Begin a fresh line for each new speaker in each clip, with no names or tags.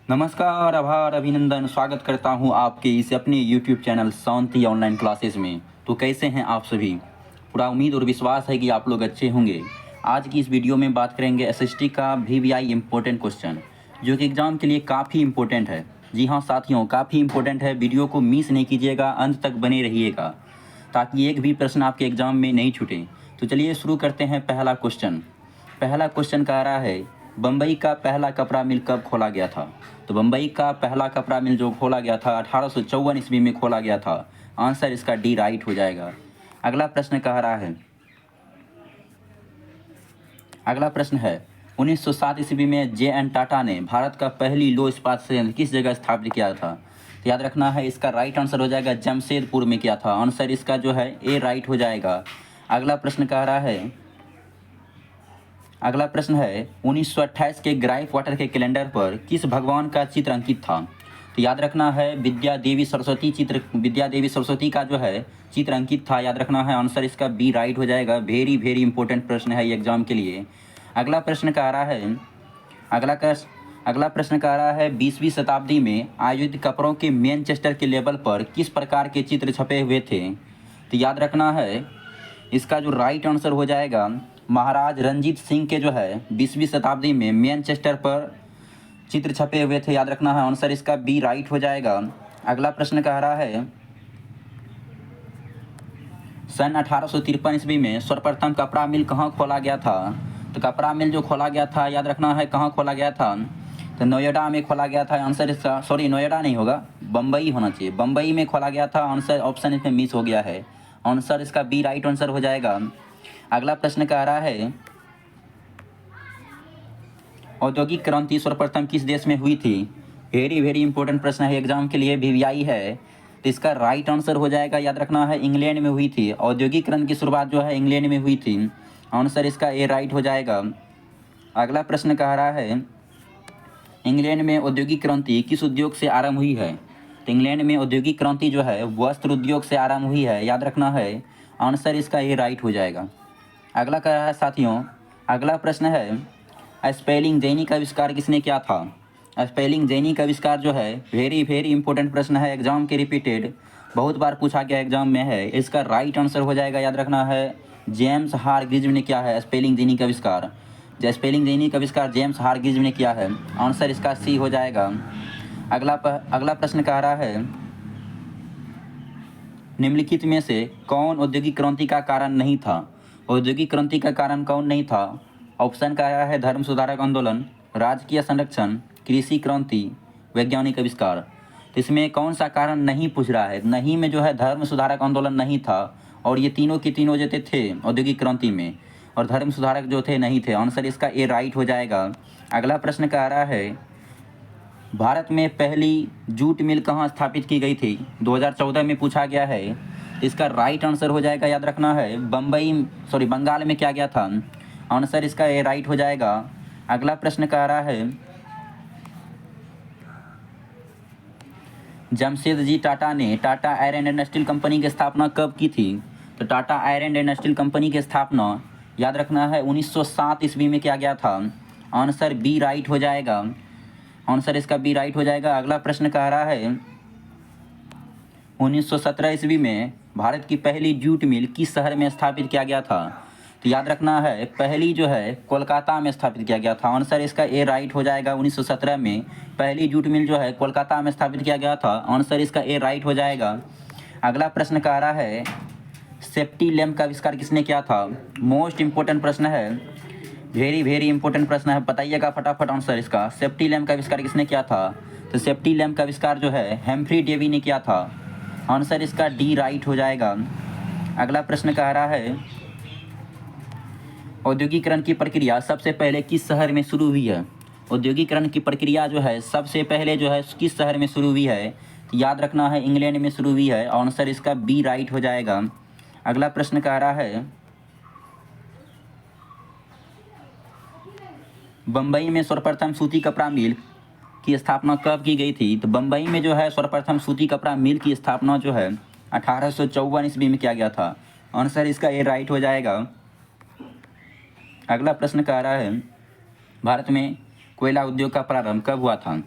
नमस्कार, आभार, अभिनंदन, स्वागत करता हूं आपके इस अपने YouTube चैनल शांति ऑनलाइन क्लासेस में। तो कैसे हैं आप सभी? पूरा उम्मीद और विश्वास है कि आप लोग अच्छे होंगे। आज की इस वीडियो में बात करेंगे एसएसटी का वीवीआई इम्पोर्टेंट क्वेश्चन, जो कि एग्ज़ाम के लिए काफ़ी इम्पोर्टेंट है। जी हाँ साथियों, काफ़ी इम्पोर्टेंट है। वीडियो को मिस नहीं कीजिएगा, अंत तक बने रहिएगा ताकि एक भी प्रश्न आपके एग्ज़ाम में नहीं छूटे। तो चलिए शुरू करते हैं पहला क्वेश्चन। पहला क्वेश्चन कह रहा है, बम्बई का पहला कपड़ा मिल कब खोला गया था? तो बम्बई का पहला कपड़ा मिल जो खोला गया था 1854 ईस्वी में खोला गया था। आंसर इसका डी राइट हो जाएगा। अगला प्रश्न कह रहा है, अगला प्रश्न है 1907 ईस्वी में जे.एन. टाटा ने भारत का पहली लौह इस्पात संयंत्र किस जगह स्थापित किया था? तो याद रखना है इसका राइट आंसर हो जाएगा जमशेदपुर में किया था। आंसर इसका जो है ए राइट हो जाएगा। अगला प्रश्न कह रहा है, अगला प्रश्न है 1928 के ग्राइफ वाटर के कैलेंडर पर किस भगवान का चित्र अंकित था? तो याद रखना है विद्या देवी सरस्वती का जो है चित्र अंकित था। याद रखना है आंसर इसका बी राइट हो जाएगा। वेरी वेरी इंपॉर्टेंट प्रश्न है ये एग्जाम के लिए। अगला प्रश्न कह रहा है, अगला प्रश्न कह रहा है 20वीं शताब्दी में आयोजित कपड़ों के मैनचेस्टर के लेबल पर किस प्रकार के चित्र छपे हुए थे? तो याद रखना है इसका जो राइट आंसर हो जाएगा महाराज रंजीत सिंह के जो है 20वीं शताब्दी में मैनचेस्टर पर चित्र छपे हुए थे। याद रखना है आंसर इसका बी राइट हो जाएगा। अगला प्रश्न कह रहा है, सन 1853 ईस्वी में सर्वप्रथम कपड़ा मिल कहाँ खोला गया था? तो कपड़ा मिल जो खोला गया था याद रखना है कहाँ खोला गया था? तो नोएडा में खोला गया था। आंसर इसका नोएडा नहीं होगा, बम्बई होना चाहिए। बम्बई में खोला गया था। आंसर ऑप्शन इसमें मिस हो गया है। आंसर इसका बी राइट आंसर हो जाएगा। अगला प्रश्न कह रहा है, औद्योगिक क्रांति सर्वप्रथम किस देश में हुई थी? वेरी वेरी इंपॉर्टेंट प्रश्न है एग्जाम के लिए, वीवीआई है। तो इसका राइट आंसर हो जाएगा, याद रखना है इंग्लैंड में हुई थी। औद्योगिक क्रांति की शुरुआत जो है इंग्लैंड में हुई थी। आंसर इसका ए राइट हो जाएगा। अगला प्रश्न कह रहा है, इंग्लैंड में औद्योगिक क्रांति किस उद्योग से आरंभ हुई है? तो इंग्लैंड में औद्योगिक क्रांति जो है वस्त्र उद्योग से आरंभ हुई है। याद रखना है आंसर इसका ए राइट हो जाएगा। अगला कह रहा है साथियों, अगला प्रश्न है स्पेलिंग जेनी का आविष्कार किसने किया था? स्पेलिंग जेनी का आविष्कार जो है वेरी वेरी इंपॉर्टेंट प्रश्न है एग्जाम के, रिपीटेड बहुत बार पूछा गया एग्जाम में है। इसका राइट आंसर हो जाएगा, याद रखना है जेम्स हारग्रीव्स ने किया है स्पेलिंग जेनी का आविष्कार। स्पेलिंग जेनी का आविष्कार जेम्स हारग्रीव्स ने किया है। आंसर इसका सी हो जाएगा। अगला प्रश्न कह रहा है, निम्नलिखित में से कौन औद्योगिक क्रांति का कारण नहीं था? औद्योगिक क्रांति का कारण कौन नहीं था? ऑप्शन का आया है धर्म सुधारक आंदोलन, राजकीय संरक्षण, कृषि क्रांति, वैज्ञानिक आविष्कार। तो इसमें कौन सा कारण नहीं पूछ रहा है? नहीं में जो है धर्म सुधारक आंदोलन नहीं था, और ये तीनों के तीनों जो थे औद्योगिक क्रांति में, और धर्म सुधारक जो थे नहीं थे। आंसर इसका ए राइट हो जाएगा। अगला प्रश्न कह रहा है, भारत में पहली जूट मिल कहाँ स्थापित की गई थी? 2014 में पूछा गया है। इसका राइट आंसर हो जाएगा, याद रखना है बंगाल में क्या गया था। आंसर इसका ए राइट हो जाएगा। अगला प्रश्न कह रहा है, जमशेदजी टाटा ने Tata iron and steel company की स्थापना कब की थी? तो Tata iron and steel company की स्थापना याद रखना है 1907 ईस्वी में किया गया था। आंसर बी राइट हो जाएगा। आंसर इसका बी राइट हो जाएगा। अगला प्रश्न कह रहा है, 1917 ईस्वी में भारत की पहली जूट मिल किस शहर में स्थापित किया गया था? तो याद रखना है पहली जो है कोलकाता में स्थापित किया गया था। आंसर इसका ए राइट हो जाएगा। 1917 में पहली जूट मिल जो है कोलकाता में स्थापित किया गया था। आंसर इसका ए राइट हो जाएगा। अगला प्रश्न कह रहा है, सेफ्टी लैम्प का आविष्कार किसने किया था? मोस्ट इंपॉर्टेंट प्रश्न है, वेरी वेरी इंपॉर्टेंट प्रश्न है, बताइएगा फटाफट आंसर इसका। सेफ्टी लैम्प का आविष्कार किसने किया था? तो सेफ्टी लैम्प का आविष्कार जो है हेम्फ्री डेवी ने किया था। आंसर इसका डी राइट हो जाएगा। अगला प्रश्न कह रहा है, औद्योगिकरण की प्रक्रिया सबसे पहले किस शहर में शुरू हुई है? औद्योगिकरण की प्रक्रिया जो है सबसे पहले जो है किस शहर में शुरू हुई है? तो याद रखना है इंग्लैंड में शुरू हुई है। आंसर इसका बी राइट हो जाएगा। अगला प्रश्न कह रहा है, बम्बई में सर्वप्रथम सूती कपड़ा मिल की स्थापना कब की गई थी? तो बम्बई में जो है सर्वप्रथम सूती कपड़ा मिल की स्थापना जो है 1854 ईस्वी में किया गया था। आंसर इसका ए राइट हो जाएगा। अगला प्रश्न कह रहा है, भारत में कोयला उद्योग का प्रारंभ कब हुआ था?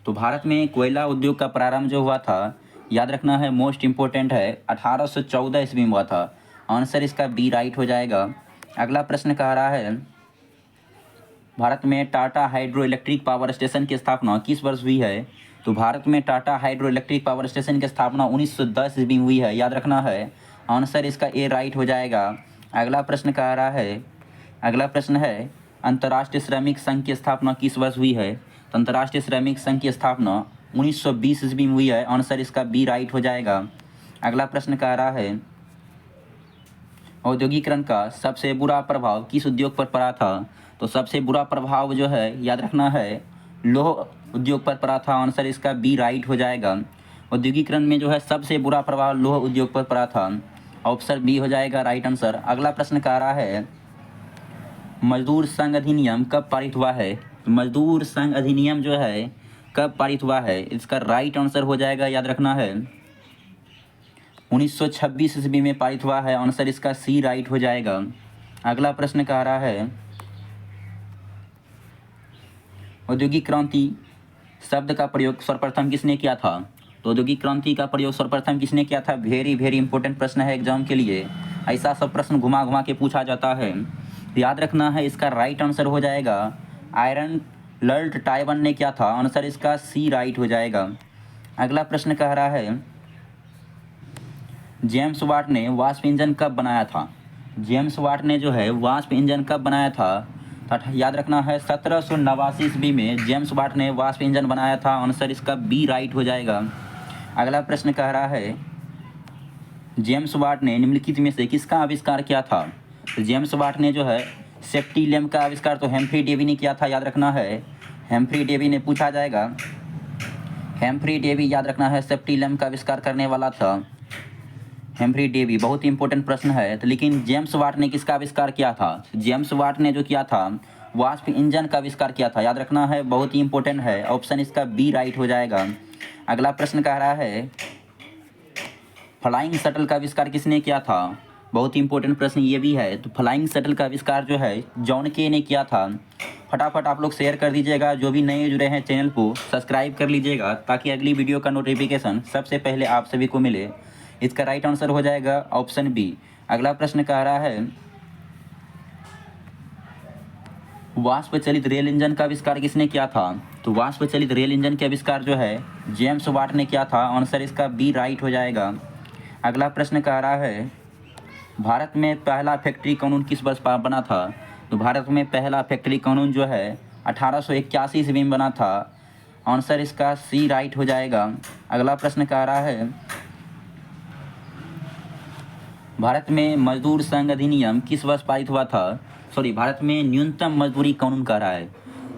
तो भारत में कोयला उद्योग का प्रारंभ जो हुआ था, याद रखना है, मोस्ट इम्पोर्टेंट है, 1814 ईस्वी में हुआ था। आंसर इसका बी राइट हो जाएगा। अगला प्रश्न कह रहा है, भारत में Tata hydro electric power station की स्थापना किस वर्ष हुई है? तो भारत में Tata hydro electric power station की स्थापना 1910 ईस्वी में हुई है, याद रखना है। आंसर इसका ए राइट हो जाएगा। अगला प्रश्न कह रहा है, अगला प्रश्न है, अंतर्राष्ट्रीय श्रमिक संघ की स्थापना किस वर्ष हुई है? तो अंतर्राष्ट्रीय श्रमिक संघ की स्थापना 1920 ईस्वी में हुई है। आंसर इसका बी राइट हो जाएगा। अगला प्रश्न कह रहा है, औद्योगिकरण का सबसे बुरा प्रभाव किस उद्योग पर पड़ा था? तो सबसे बुरा प्रभाव जो है, याद रखना है, लौह उद्योग पर पड़ा था। आंसर इसका बी राइट हो जाएगा। औद्योगिकरण में जो है सबसे बुरा प्रभाव लौह उद्योग पर पड़ा था। ऑप्शन बी हो जाएगा राइट आंसर। अगला प्रश्न कह रहा है, मजदूर संघ अधिनियम कब पारित हुआ है? मजदूर संघ अधिनियम जो है कब पारित हुआ है? इसका राइट आंसर हो जाएगा, याद रखना है, 1926 ईस्वी में पारित हुआ है। आंसर इसका सी राइट हो जाएगा। अगला प्रश्न कह रहा है, औद्योगिक क्रांति शब्द का प्रयोग सर्वप्रथम किसने किया था? तो औद्योगिक क्रांति का प्रयोग सर्वप्रथम किसने किया था? वेरी वेरी इंपॉर्टेंट प्रश्न है एग्जाम के लिए। ऐसा सब प्रश्न घुमा घुमा के पूछा जाता है, याद रखना है। इसका राइट आंसर हो जाएगा, आयरन लर्ट टाइवन ने किया था। आंसर इसका सी राइट हो जाएगा। अगला प्रश्न कह रहा है, जेम्स वाट ने वाष्प इंजन कब बनाया था? जेम्स वाट ने जो है वाष्प इंजन कब बनाया था? याद रखना है, 1789 ईस्वी में जेम्स वाट ने वाष्प इंजन बनाया था। आंसर इसका बी राइट हो जाएगा। अगला प्रश्न कह रहा है, जेम्स वाट ने निम्नलिखित में से किसका आविष्कार किया था? तो जेम्स वाट ने जो है सेफ्टी लैम्प का आविष्कार तो हेम्फ्री डेवी ने किया था, याद रखना है। हेम्फ्री डेवी ने पूछा जाएगा, हेम्फ्री डेवी याद रखना है सेफ्टी लैम्प का आविष्कार करने वाला था। हेम्फ्री डेवी बहुत इंपॉर्टेंट प्रश्न है। तो लेकिन जेम्स वाट ने किसका आविष्कार किया था? जेम्स वाट ने जो किया था वाष्प इंजन का आविष्कार किया था, याद रखना है, बहुत ही इंपॉर्टेंट है। ऑप्शन इसका बी राइट हो जाएगा। अगला प्रश्न कह रहा है, फ्लाइंग शटल का आविष्कार किसने किया था? बहुत ही इंपॉर्टेंट प्रश्न ये भी है। तो फ्लाइंग शटल का आविष्कार जो है जॉन के ने किया था। फटाफट आप लोग शेयर कर दीजिएगा, जो भी नए जुड़े हैं चैनल को सब्सक्राइब कर लीजिएगा, ताकि अगली वीडियो का नोटिफिकेशन सबसे पहले आप सभी को मिले। इसका राइट आंसर हो जाएगा ऑप्शन बी। अगला प्रश्न कह रहा है, वाष्प चलित रेल इंजन का आविष्कार किसने किया था? तो वाष्प चलित रेल इंजन के आविष्कार जो है जेम्स वाट ने किया था। आंसर इसका बी राइट हो जाएगा। अगला प्रश्न कह रहा है, भारत में पहला फैक्ट्री कानून किस वर्ष बना था? तो भारत में पहला फैक्ट्री कानून जो है 1881 ईस्वी में बना था। आंसर इसका सी राइट हो जाएगा। अगला प्रश्न कह रहा है, भारत में मजदूर संघ अधिनियम किस वर्ष पारित हुआ था? भारत में न्यूनतम मजदूरी कानून कह रहा है।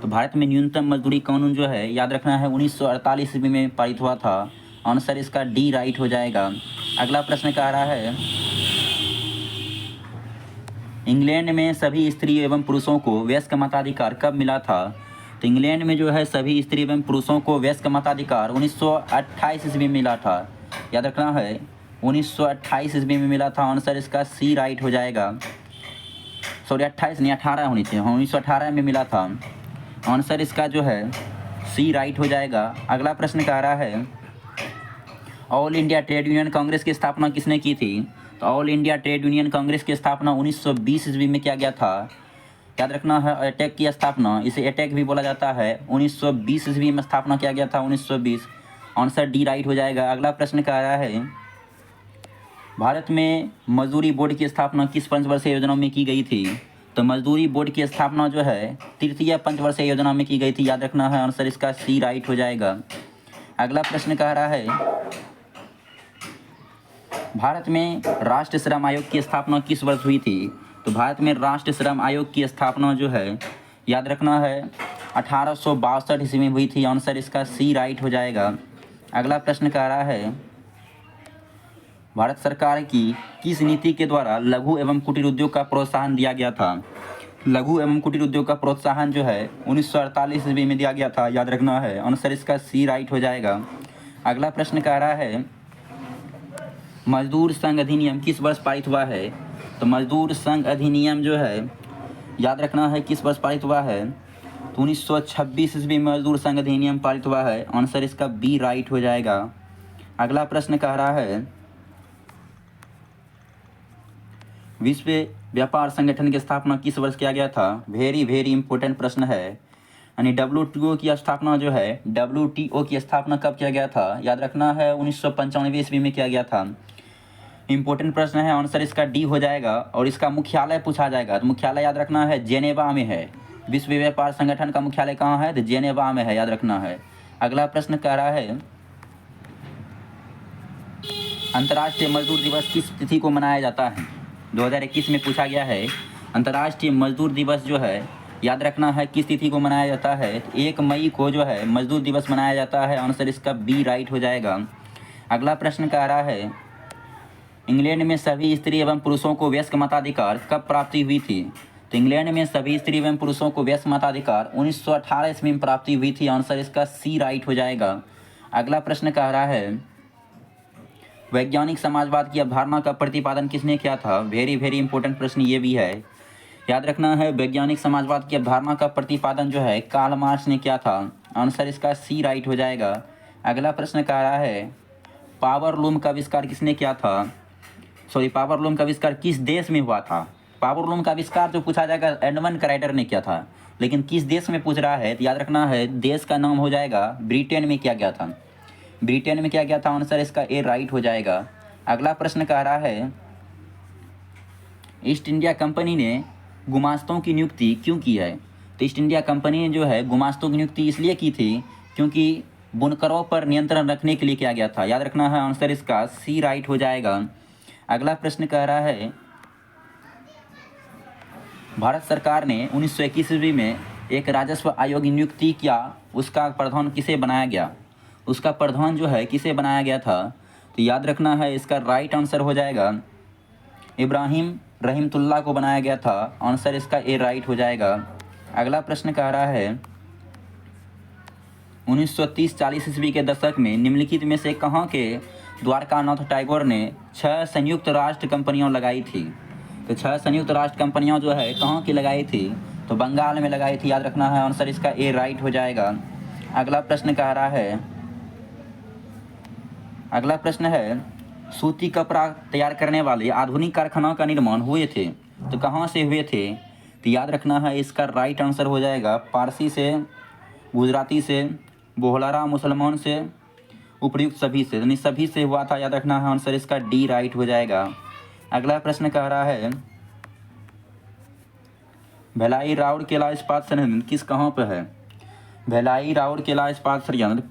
तो भारत में न्यूनतम मजदूरी कानून जो है, याद रखना है, 1948 ईस्वी में पारित हुआ था। आंसर इसका डी राइट हो जाएगा। अगला प्रश्न कह रहा है, इंग्लैंड में सभी स्त्री एवं पुरुषों को वयस्क मताधिकार कब मिला था? तो इंग्लैंड में जो है सभी स्त्री एवं पुरुषों को वयस्क मताधिकार 1928 ईस्वी में मिला था। याद रखना है, 1928 ईस्वी में मिला था। आंसर इसका सी राइट हो जाएगा। 28 नहीं, 18 होनी चाहिए, 1918 में मिला था। आंसर इसका जो है सी राइट हो जाएगा। अगला प्रश्न कह रहा है, all India trade union Congress की स्थापना किसने की थी? तो all India trade union Congress की स्थापना 1920 ईस्वी में किया गया था। याद रखना है, अटैक की स्थापना, इसे अटैक भी बोला जाता है, 1920 ईस्वी में स्थापना किया गया था, 1920। आंसर डी राइट हो जाएगा। अगला प्रश्न कह रहा है, भारत में मजदूरी बोर्ड की स्थापना किस पंचवर्षीय योजना में की गई थी? तो मजदूरी बोर्ड की स्थापना जो है तृतीय पंचवर्षीय योजना में की गई थी। याद रखना है, आंसर इसका सी राइट हो जाएगा। अगला प्रश्न कह रहा है, भारत में राष्ट्रीय श्रम आयोग की स्थापना किस वर्ष हुई थी? तो भारत में राष्ट्रीय श्रम आयोग की स्थापना जो है, याद रखना है, 1862 ईस्वी में हुई थी। आंसर इसका सी राइट हो जाएगा। अगला प्रश्न कह रहा है, भारत सरकार की किस नीति के द्वारा लघु एवं कुटीर उद्योग का प्रोत्साहन दिया गया था? लघु एवं कुटीर उद्योग का प्रोत्साहन जो है 1948 ईस्वी में दिया गया था। याद रखना है, आंसर इसका सी राइट हो जाएगा। अगला प्रश्न कह रहा है, मजदूर संघ अधिनियम किस वर्ष पारित हुआ है? तो मजदूर संघ अधिनियम जो है, याद रखना है, किस वर्ष पारित हुआ है? तो 1926 ईस्वी में मजदूर संघ अधिनियम पारित हुआ है। आंसर इसका बी राइट हो जाएगा। अगला प्रश्न कह रहा है विश्व व्यापार संगठन की स्थापना किस वर्ष किया गया था? वेरी वेरी इंपॉर्टेंट प्रश्न है। यानी WTO की स्थापना जो है, WTO की स्थापना कब किया गया था? याद रखना है 1995 ईस्वी में किया गया था। इंपॉर्टेंट प्रश्न है, आंसर इसका डी हो जाएगा। और इसका मुख्यालय पूछा जाएगा तो मुख्यालय याद रखना है जेनेवा में है। विश्व व्यापार संगठन का मुख्यालय कहाँ है? तो जेनेवा में है, याद रखना है। अगला प्रश्न कह रहा है अंतर्राष्ट्रीय मजदूर दिवस किस तिथि को मनाया जाता है? 2021 में पूछा गया है। अंतर्राष्ट्रीय मजदूर दिवस जो है, याद रखना है किस तिथि को मनाया जाता है? तो 1 मई को जो है मजदूर दिवस मनाया जाता है। आंसर इसका बी राइट हो जाएगा। अगला प्रश्न कह रहा है इंग्लैंड में सभी स्त्री एवं पुरुषों को वयस्क मताधिकार कब प्राप्ति हुई थी? तो इंग्लैंड में सभी स्त्री एवं पुरुषों को वयस्क मताधिकार 1918 ईस्वी में प्राप्ति हुई थी। आंसर इसका सी राइट हो जाएगा। अगला प्रश्न कह रहा है वैज्ञानिक समाजवाद की अवधारणा का प्रतिपादन किसने किया था? वेरी वेरी इंपॉर्टेंट प्रश्न ये भी है। याद रखना है वैज्ञानिक समाजवाद की अवधारणा का प्रतिपादन जो है कार्ल मार्क्स ने किया था। आंसर इसका सी राइट हो जाएगा। अगला प्रश्न कह रहा है पावर लूम का आविष्कार किसने किया था? पावर लूम का आविष्कार किस देश में हुआ था? पावर लूम का आविष्कार जो पूछा जाएगा एडमंड क्राइटर ने किया था, लेकिन किस देश में पूछ रहा है तो याद रखना है देश का नाम हो जाएगा ब्रिटेन में किया गया था। ब्रिटेन में किया गया था। आंसर इसका ए राइट हो जाएगा। अगला प्रश्न कह रहा है ईस्ट इंडिया कंपनी ने गुमास्तों की नियुक्ति क्यों की है? तो ईस्ट इंडिया कंपनी ने जो है गुमास्तों की नियुक्ति इसलिए की थी क्योंकि बुनकरों पर नियंत्रण रखने के लिए किया गया था। याद रखना है आंसर इसका सी राइट हो जाएगा। अगला प्रश्न कह रहा है भारत सरकार ने 1921 ईस्वी में एक राजस्व आयोग की नियुक्ति किया, उसका प्रधान किसे बनाया गया? उसका प्रधान जो है किसे बनाया गया था? तो याद रखना है इसका राइट आंसर हो जाएगा इब्राहिम रहीमतुल्लाह को बनाया गया था। आंसर इसका ए राइट हो जाएगा। अगला प्रश्न कह रहा है 1930-40 ईस्वी के दशक में निम्नलिखित में से कहाँ के द्वारकानाथ टैगोर ने 6 संयुक्त राष्ट्र कंपनियां लगाई थी? तो 6 संयुक्त राष्ट्र कंपनियां जो है कहाँ की लगाई थी? तो बंगाल में लगाई थी। याद रखना है आंसर इसका ए राइट हो जाएगा। अगला प्रश्न कह रहा है सूती कपड़ा तैयार करने वाले आधुनिक कारखानों का निर्माण हुए थे, तो कहाँ से हुए थे? तो याद रखना है इसका राइट आंसर हो जाएगा पारसी से, गुजराती से, बोहलारा मुसलमान से, उपयुक्त सभी से, यानी सभी से हुआ था। याद रखना है आंसर इसका डी राइट हो जाएगा। अगला प्रश्न कह रहा है भिलाई राउरकेला इस्पात संयंत्र किस कहाँ पर है? भिलाई राउरकेला इस्पात संयंत्र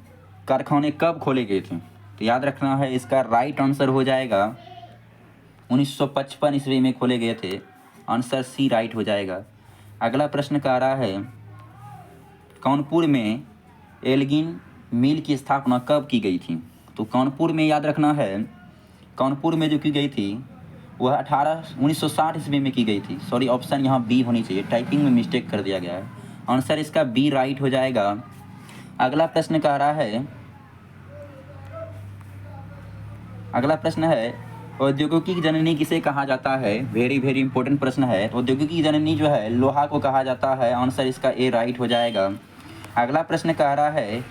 कारखाने कब खोले गए थे? तो याद रखना है इसका राइट आंसर हो जाएगा 1955 ईस्वी में खोले गए थे। आंसर सी राइट हो जाएगा। अगला प्रश्न कह रहा है कानपुर में एल्गिन मिल की स्थापना कब की गई थी? तो कानपुर में याद रखना है कानपुर में जो की गई थी वह 1960 ईस्वी में की गई थी। सॉरी, ऑप्शन यहाँ बी होनी चाहिए, टाइपिंग में मिस्टेक कर दिया गया है। आंसर इसका बी राइट हो जाएगा। अगला प्रश्न कह रहा है औद्योगिक की जननी किसे कहा जाता है? वेरी वेरी इंपॉर्टेंट प्रश्न है। औद्योगिक की जननी जो है लोहा को कहा जाता है। आंसर इसका ए राइट हो जाएगा। अगला प्रश्न कह रहा है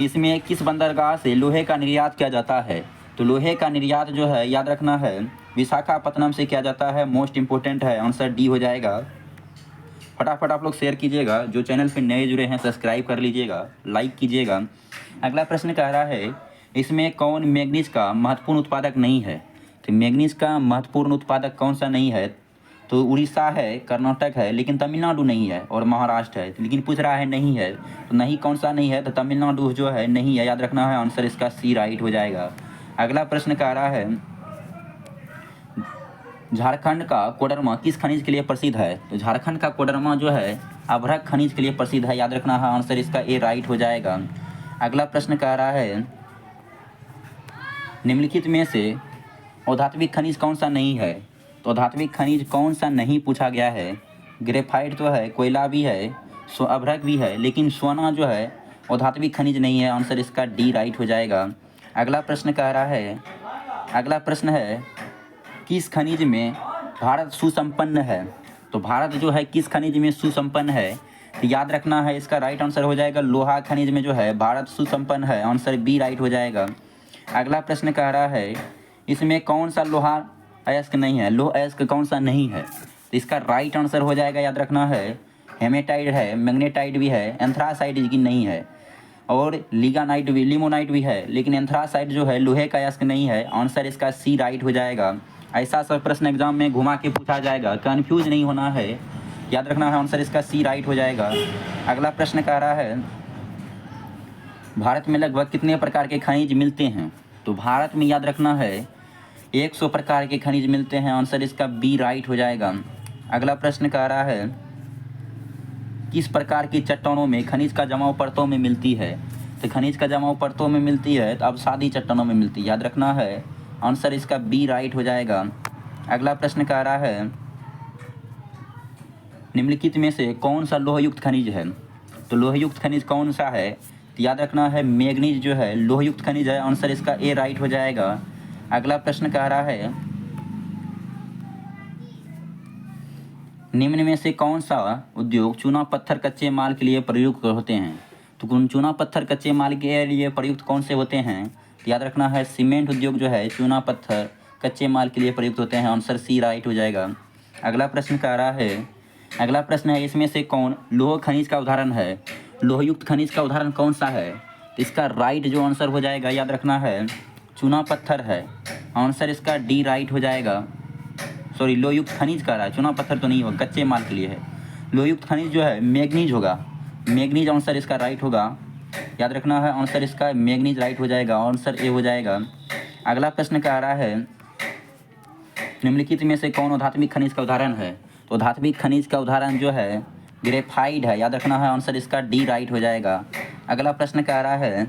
इसमें किस बंदरगाह से लोहे का निर्यात किया जाता है? तो लोहे का निर्यात जो है याद रखना है विशाखापत्तनम से किया जाता है। मोस्ट इंपॉर्टेंट है। आंसर डी हो जाएगा। फटाफट आप लोग शेयर कीजिएगा, जो चैनल पे नए जुड़े हैं सब्सक्राइब कर लीजिएगा, लाइक कीजिएगा। अगला प्रश्न कह रहा है इसमें कौन मैग्नीज का महत्वपूर्ण उत्पादक नहीं है? तो मैग्नीज का महत्वपूर्ण उत्पादक कौन सा नहीं है? तो उड़ीसा है, कर्नाटक है, लेकिन तमिलनाडु नहीं है, और महाराष्ट्र है। लेकिन पूछ रहा है नहीं है, तो नहीं कौन सा नहीं है? तो तमिलनाडु जो है नहीं है। याद रखना है आंसर इसका सी राइट हो जाएगा। अगला प्रश्न कह रहा है झारखंड का कोडरमा किस खनिज के लिए प्रसिद्ध है? तो झारखंड का कोडरमा जो है अभ्रक खनिज के लिए प्रसिद्ध है। याद रखना है आंसर इसका ए राइट हो जाएगा। अगला प्रश्न कह रहा है निम्नलिखित में से औधात्विक खनिज कौन सा नहीं है? तो औधात्विक खनिज कौन सा नहीं पूछा गया है। ग्रेफाइट तो है, कोयला भी है, अभ्रक भी है, लेकिन सोना जो है औधात्विक खनिज नहीं है। आंसर इसका डी राइट हो जाएगा। अगला प्रश्न कह रहा है किस खनिज में भारत सुसंपन्न है? तो भारत जो है किस खनिज में सुसंपन्न है? तो याद रखना है इसका राइट आंसर हो जाएगा लोहा खनिज में जो है भारत सुसंपन्न है, आंसर बी राइट हो जाएगा। अगला प्रश्न कह रहा है इसमें कौन सा लोहा अयस्क नहीं है, लोह अयस्क कौन सा नहीं है, तो इसका राइट आंसर हो जाएगा, याद रखना है हेमेटाइड है, मैग्नेटाइड भी है, एंथ्रासाइड की नहीं है, और लिगानाइट भी, लिमोनाइट भी है, लेकिन एंथ्रासाइड जो है लोहे का अयस्क नहीं है, आंसर इसका सी राइट हो जाएगा। ऐसा सब प्रश्न एग्जाम में घुमा के पूछा जाएगा, कन्फ्यूज नहीं होना है, याद रखना है आंसर इसका सी राइट हो जाएगा। अगला प्रश्न कह रहा है भारत में लगभग कितने प्रकार के खनिज मिलते हैं, तो भारत में याद रखना है 100 प्रकार के खनिज मिलते हैं, आंसर इसका बी राइट हो जाएगा। अगला प्रश्न कह रहा है किस प्रकार की चट्टानों में खनिज का जमाव परतों में मिलती है, तो खनिज का जमाव परतों में मिलती है तो अब सादी चट्टानों में मिलती है, याद रखना है आंसर इसका बी राइट हो जाएगा। अगला प्रश्न कह रहा है निम्नलिखित में से कौन सा लोहयुक्त खनिज है, तो लोहयुक्त खनिज कौन सा है, तो याद रखना है मैग्नीज जो है लोहयुक्त खनिज है, आंसर इसका ए राइट हो जाएगा। अगला प्रश्न कह रहा है निम्न में से कौन सा उद्योग चूना पत्थर कच्चे माल के लिए प्रयुक्त होते हैं, तो चूना पत्थर कच्चे माल के लिए प्रयुक्त कौन से होते हैं, तो याद रखना है सीमेंट उद्योग जो है चूना पत्थर कच्चे माल के लिए प्रयुक्त होते हैं, आंसर सी राइट हो जाएगा। अगला प्रश्न कह रहा है अगला प्रश्न है इसमें से कौन लोह खनिज का उदाहरण है, लोहयुक्त खनिज का उदाहरण कौन सा है, तो इसका राइट जो आंसर हो जाएगा, याद रखना है चूना पत्थर है, आंसर इसका डी राइट हो जाएगा। सॉरी लोहयुक्त खनिज कह रहा है, चूना पत्थर तो नहीं होगा, कच्चे माल के लिए है। लोहयुक्त खनिज जो है मैग्नीज होगा, मैग्नीज आंसर इसका राइट होगा, याद रखना है आंसर इसका मैग्नीज राइट हो जाएगा, आंसर ए हो जाएगा। अगला प्रश्न कह रहा है निम्नलिखित में से कौन अधात्मिक खनिज का उदाहरण है, तो अधात्मिक खनिज का उदाहरण जो है ग्रेफाइट है, याद रखना है आंसर इसका डी राइट हो जाएगा। अगला प्रश्न कह रहा है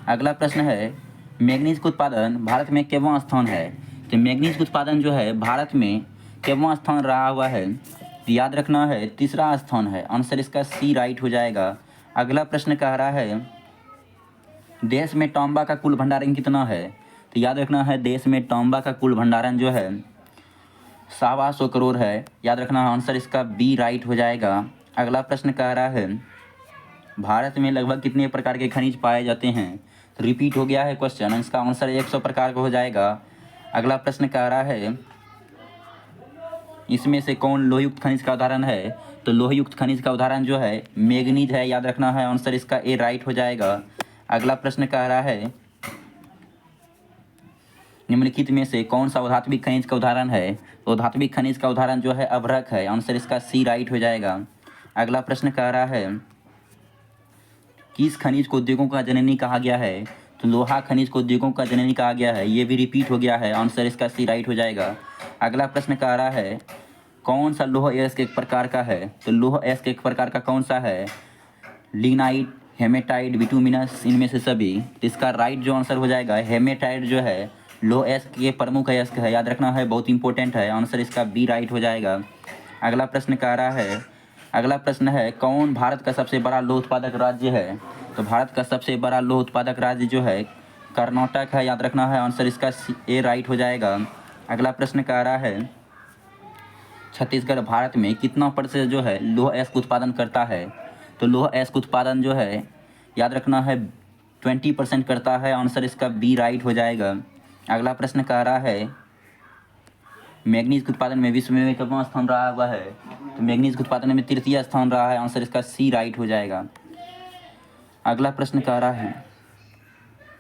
अगला प्रश्न है मैग्नीज का उत्पादन भारत में कितवां स्थान है, तो मैग्नीज का उत्पादन जो है भारत में कितवां स्थान रहा हुआ है, तो याद रखना है तीसरा स्थान है, आंसर इसका सी राइट हो जाएगा। अगला प्रश्न कह रहा है देश में तांबा का कुल भंडारण कितना है, तो याद रखना है देश में तांबा का कुल भंडारण जो है 125 करोड़ है, याद रखना है आंसर इसका बी राइट हो जाएगा। अगला प्रश्न कह रहा है भारत में लगभग कितने प्रकार के खनिज पाए जाते हैं, तो रिपीट हो गया है क्वेश्चन, इसका आंसर 100 प्रकार का हो जाएगा। अगला प्रश्न कह रहा है इसमें से कौन लोहयुक्त खनिज का उदाहरण है, तो लोहयुक्त खनिज का उदाहरण जो है मैग्नीज है, याद रखना है आंसर इसका ए राइट हो जाएगा। अगला प्रश्न कह रहा है निम्नलिखित में से कौन सा धात्विक खनिज का उदाहरण है, तो धात्विक खनिज का उदाहरण जो है अभ्रक है, आंसर इसका सी राइट हो जाएगा। अगला प्रश्न कह रहा है किस खनिज को उद्योगों का जननी कहा गया है, तो लोहा खनिज को उद्योगों का जननी कहा गया है, ये भी रिपीट हो गया है, आंसर इसका सी राइट हो जाएगा। अगला प्रश्न कह रहा है कौन सा लोह अयस्क एक प्रकार का है, तो लोह अयस्क एक प्रकार का कौन सा है, लिग्नाइट, हेमेटाइट, बिटुमिनस, इनमें से सभी, तो इसका राइट जो आंसर हो जाएगा हेमेटाइट जो है लोह अयस्क के प्रमुख अयस्क है, याद रखना है बहुत इंपॉर्टेंट है, आंसर इसका बी राइट हो जाएगा। अगला प्रश्न कह रहा है अगला प्रश्न है कौन भारत का सबसे बड़ा लोह उत्पादक राज्य है, तो भारत का सबसे बड़ा लोह उत्पादक राज्य जो है कर्नाटक है, याद रखना है आंसर इसका ए राइट हो जाएगा। अगला प्रश्न कह रहा है छत्तीसगढ़ भारत में कितना प्रतिशत जो है लोह अयस्क उत्पादन करता है, तो लोह अयस्क उत्पादन जो है याद रखना है 20% करता है, आंसर इसका बी राइट हो जाएगा। अगला प्रश्न कह रहा है मैग्नीज के उत्पादन में विश्व में कितना स्थान रहा हुआ है, तो मैग्नीज के उत्पादन में तृतीय स्थान रहा है, आंसर इसका सी राइट हो जाएगा। अगला प्रश्न कह रहा है